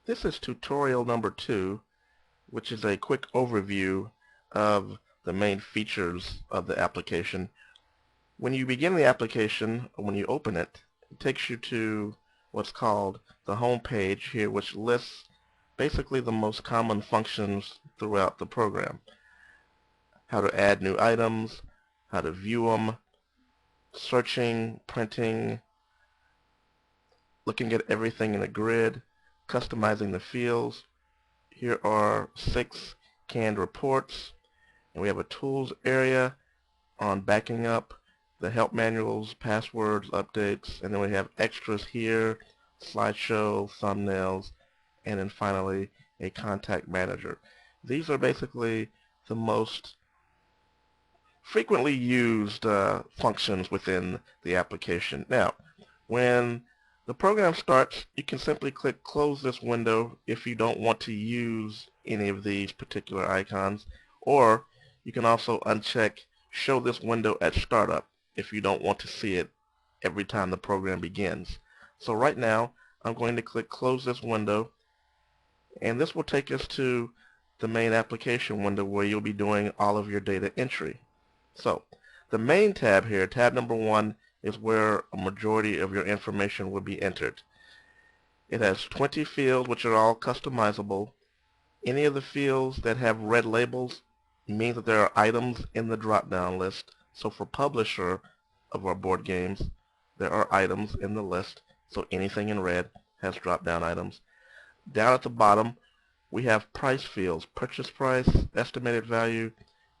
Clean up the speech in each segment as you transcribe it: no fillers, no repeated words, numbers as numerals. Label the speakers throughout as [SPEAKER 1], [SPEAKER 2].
[SPEAKER 1] This is tutorial number 2, which is a quick overview of the main features of the application. When you begin the application, or when you open it, it takes you to what's called the home page here, which lists basically the most common functions throughout the program. How to add new items, how to view them, searching, printing, looking at everything in a grid, customizing the fields. Here are 6 canned reports, and we have a tools area on backing up, the help manuals, passwords, updates, and then we have extras here, slideshow, thumbnails, and then finally a contact manager. These are basically the most frequently used functions within the application. Now, when the program starts, you can simply click close this window if you don't want to use any of these particular icons, or you can also uncheck show this window at startup if you don't want to see it every time the program begins. So right now I'm going to click close this window, and this will take us to the main application window where you'll be doing all of your data entry. So the main tab here, tab number 1, is where a majority of your information will be entered. It has 20 fields which are all customizable. Any of the fields that have red labels means that there are items in the drop-down list. So for publisher of our board games, there are items in the list. So anything in red has drop-down items. Down at the bottom, we have price fields: purchase price, estimated value,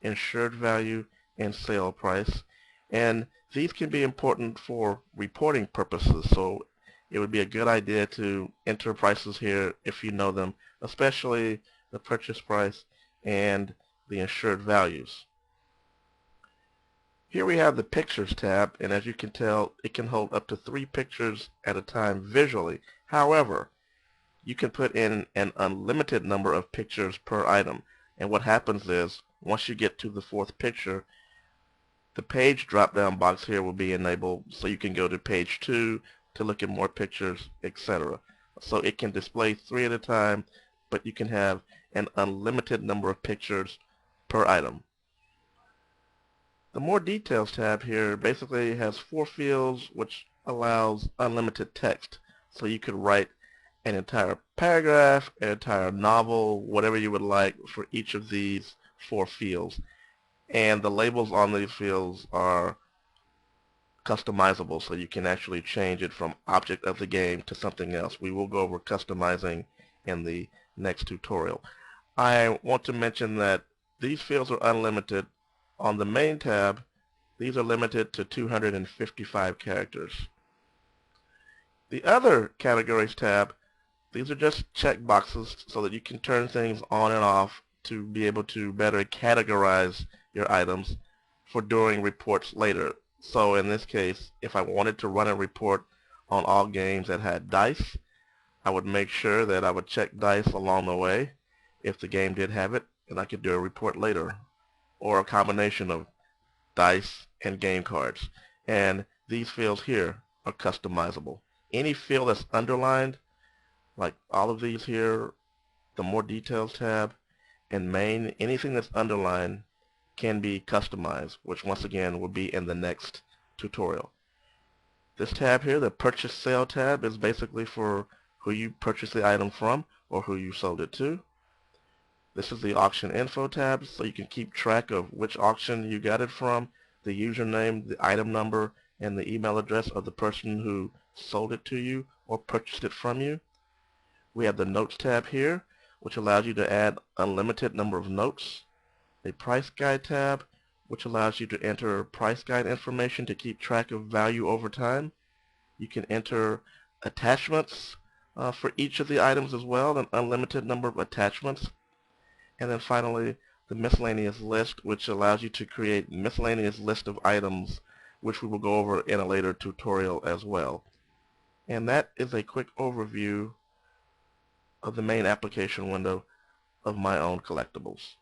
[SPEAKER 1] insured value, and sale price. And these can be important for reporting purposes, so it would be a good idea to enter prices here if you know them, especially the purchase price and the insured values. Here we have the Pictures tab, and as you can tell, it can hold up to 3 pictures at a time visually. However, you can put in an unlimited number of pictures per item, and what happens is once you get to the 4th picture, the page drop-down box here will be enabled, so you can go to page 2 to look at more pictures, etc. So it can display 3 at a time, but you can have an unlimited number of pictures per item. The More Details tab here basically has 4 fields, which allows unlimited text. So you could write an entire paragraph, an entire novel, whatever you would like for each of these 4 fields. And the labels on these fields are customizable, so you can actually change it from object of the game to something else. We will go over customizing in the next tutorial. I want to mention that these fields are unlimited. On the main tab, these are limited to 255 characters. The Other Categories tab, these are just check boxes so that you can turn things on and off to be able to better categorize your items for doing reports later. So in this case, if I wanted to run a report on all games that had dice, I would make sure that I would check dice along the way if the game did have it, and I could do a report later, or a combination of dice and game cards. And these fields here are customizable. Any field that's underlined, like all of these here, the More Details tab, and main, anything that's underlined can be customized, which once again will be in the next tutorial. This tab here, the Purchase Sale tab, is basically for who you purchased the item from or who you sold it to. This is the Auction Info tab, so you can keep track of which auction you got it from, the username, the item number, and the email address of the person who sold it to you or purchased it from you. We have the Notes tab here, which allows you to add unlimited number of notes. A Price Guide tab, which allows you to enter price guide information to keep track of value over time. You can enter attachments for each of the items as well, an unlimited number of attachments. And then finally, the Miscellaneous List, which allows you to create miscellaneous list of items, which we will go over in a later tutorial as well. And that is a quick overview of the main application window of my own collectibles.